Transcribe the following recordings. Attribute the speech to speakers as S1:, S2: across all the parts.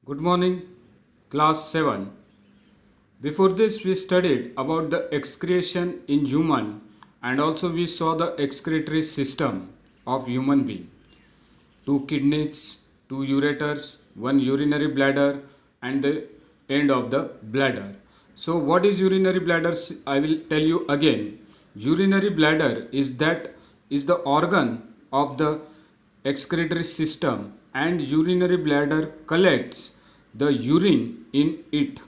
S1: Good morning, class 7. Before this, we studied about the excretion in human and also we saw the excretory system of human being. Two kidneys, two ureters, one urinary bladder and the end of the bladder. So what is urinary bladder? I will tell you again. Urinary bladder is the organ of the excretory system and urinary bladder collects the urine in it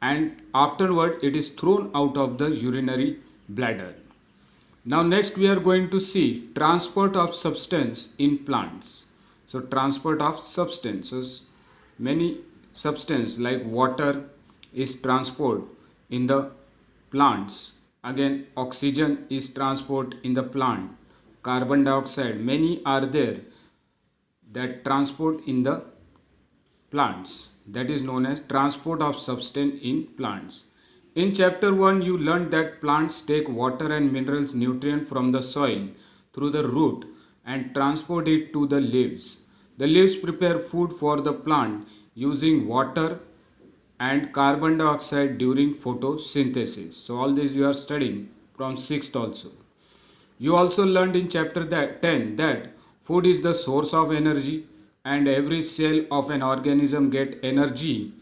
S1: and afterward it is thrown out of the urinary bladder. Now next we are going to see transport of substance in plants. So transport of substances, many substance like water is transport in the plants. Again oxygen is transport in the plant. Carbon dioxide, many are there that transport in the plants, that is known as transport of substance in plants. In chapter 1 you learned that plants take water and minerals nutrient from the soil through the root and transport it to the leaves. The leaves prepare food for the plant using water and carbon dioxide during photosynthesis. So all this you are studying from 6th also. You also learned in chapter 10 that food is the source of energy and every cell of an organism get energy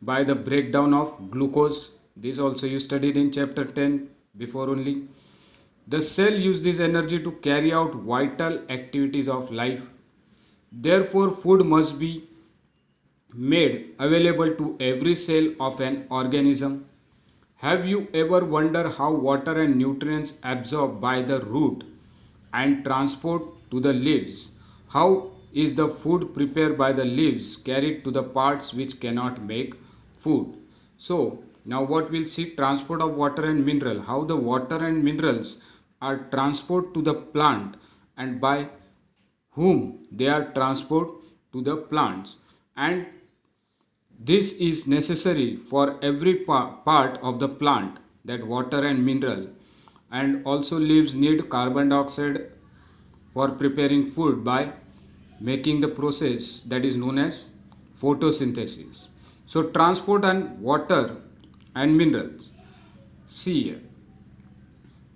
S1: by the breakdown of glucose. This also you studied in chapter 10 before only. The cell use this energy to carry out vital activities of life. Therefore, food must be made available to every cell of an organism. Have you ever wondered how water and nutrients absorbed by the root and transport to the leaves? How is the food prepared by the leaves carried to the parts which cannot make food? So now what we'll see, transport of water and mineral, how the water and minerals are transported to the plant and by whom they are transported to the plants, and this is necessary for every part of the plant, that water and mineral, and also leaves need carbon dioxide for preparing food by making the process that is known as photosynthesis. So transport and water and minerals. See here.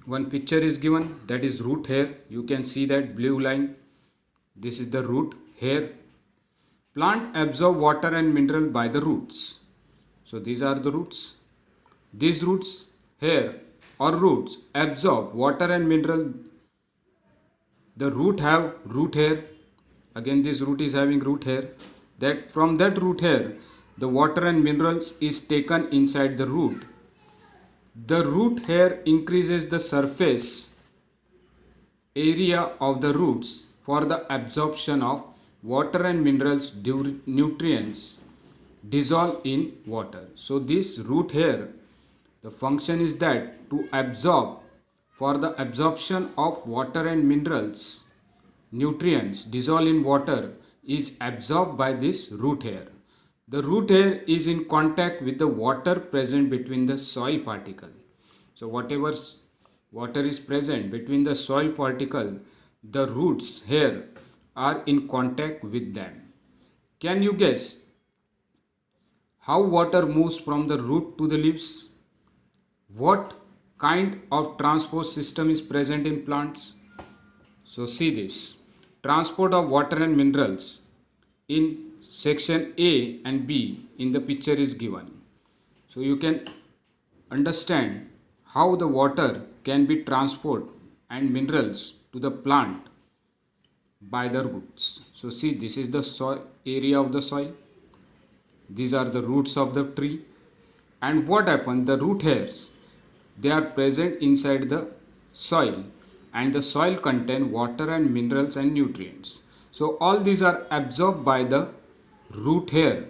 S1: One picture is given, that is root hair. You can see that blue line. This is the root hair. Plant absorb water and mineral by the roots. So these are the roots. These roots here or roots absorb water and mineral. The root have root hair. Again this root is having root hair. That from that root hair the water and minerals is taken inside the root. The root hair increases the surface area of the roots for the absorption of water and minerals nutrients dissolve in water. So this root hair, the function is that to absorb, for the absorption of water and minerals nutrients dissolve in water is absorbed by this root hair. The root hair is in contact with the water present between the soil particle. So whatever water is present between the soil particle, the roots hair are in contact with them. Can you guess how water moves from the root to the leaves? What kind of transport system is present in plants? So see this. Transport of water and minerals in section A and B in the picture is given. So you can understand how the water can be transported and minerals to the plant by the roots. So see, this is the soil area of the soil. These are the roots of the tree. And what happened? The root hairs, they are present inside the soil and the soil contain water and minerals and nutrients. So all these are absorbed by the root hair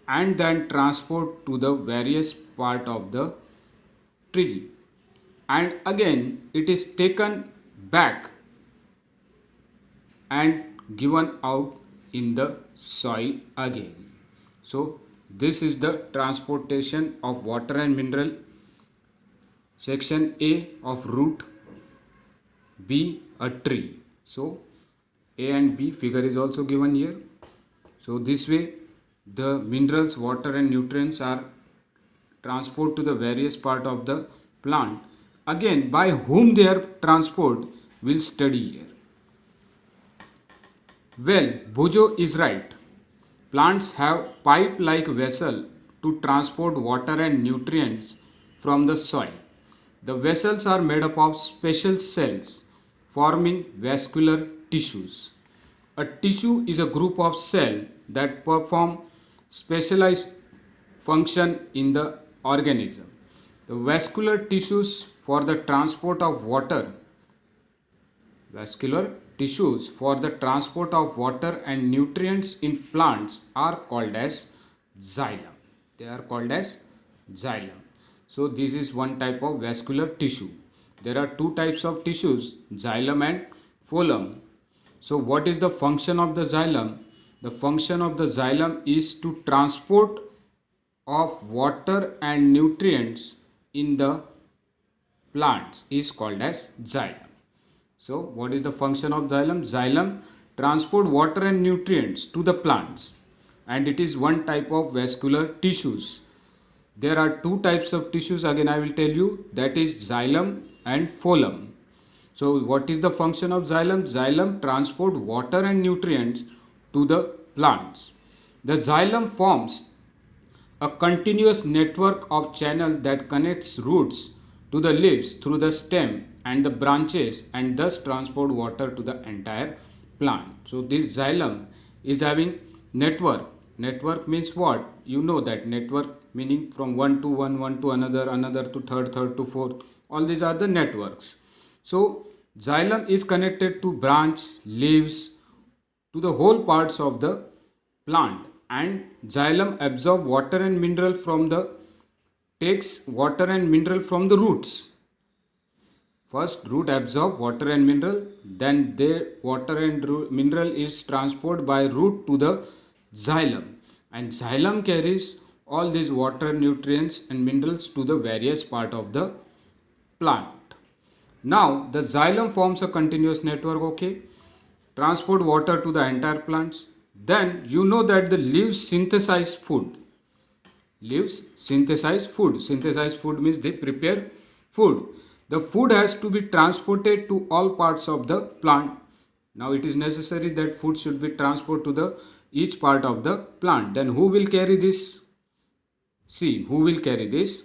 S1: and then transport to the various part of the tree. And again it is taken back and given out in the soil again. So this is the transportation of water and mineral. Section A of root, B a tree. So A and B figure is also given here. So this way the minerals, water and nutrients are transported to the various part of the plant. Again, by whom they are transported, we'll study here. Well, Bhujo is right. Plants have pipe-like vessel to transport water and nutrients from the soil. The vessels are made up of special cells forming vascular tissues. A tissue is a group of cells that perform specialized function in the organism. The vascular tissues for the transport of water Vascular tissues for the transport of water and nutrients in plants are called as xylem. They are called as xylem. So this is one type of vascular tissue. There are two types of tissues, xylem and phloem. So what is the function of the xylem? The function of the xylem is to transport of water and nutrients in the plants is called as xylem. So what is the function of xylem? Xylem transport water and nutrients to the plants, and it is one type of vascular tissues. There are two types of tissues, again I will tell you, that is xylem and phloem. So what is the function of xylem? Xylem transport water and nutrients to the plants. The xylem forms a continuous network of channels that connects roots to the leaves through the stem and the branches, and thus transport water to the entire plant. So this xylem is having network. Network means what? You know that network meaning from one to another, another to third to fourth. All these are the networks. So xylem is connected to branch, leaves, to the whole parts of the plant, and xylem absorb water and mineral from the takes water and mineral from the roots. First root absorb water and mineral, then their water and mineral is transported by root to the xylem, and xylem carries all these water, nutrients and minerals to the various part of the plant. Now the xylem forms a continuous network, okay, transport water to the entire plants. Then you know that the leaves synthesize food. Leaves synthesize food. Synthesize food means they prepare food. The food has to be transported to all parts of the plant. Now it is necessary that food should be transported to the each part of the plant. Then who will carry this? See, who will carry this?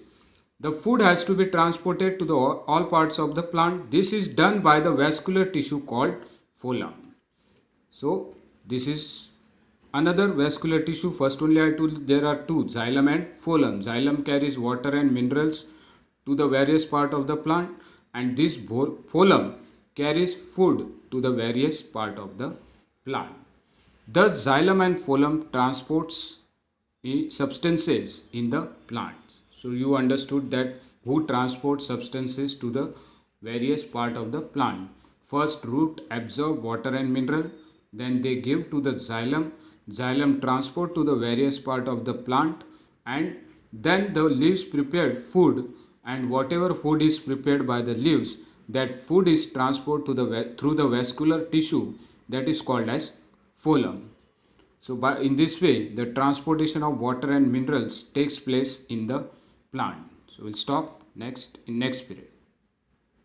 S1: The food has to be transported to the all parts of the plant. This is done by the vascular tissue called phloem. So this is another vascular tissue. First only I told you there are two, xylem and phloem. Xylem carries water and minerals to the various part of the plant, and this phloem carries food to the various part of the plant. Thus xylem and phloem transports substances in the plant. So you understood that who transports substances to the various part of the plant. First root absorb water and mineral, then they give to the xylem. Xylem transport to the various part of the plant, and then the leaves prepared food, and whatever food is prepared by the leaves, that food is transported to the through the vascular tissue, that is called as phloem. So in this way the transportation of water and minerals takes place in the plant. So we'll stop in next period.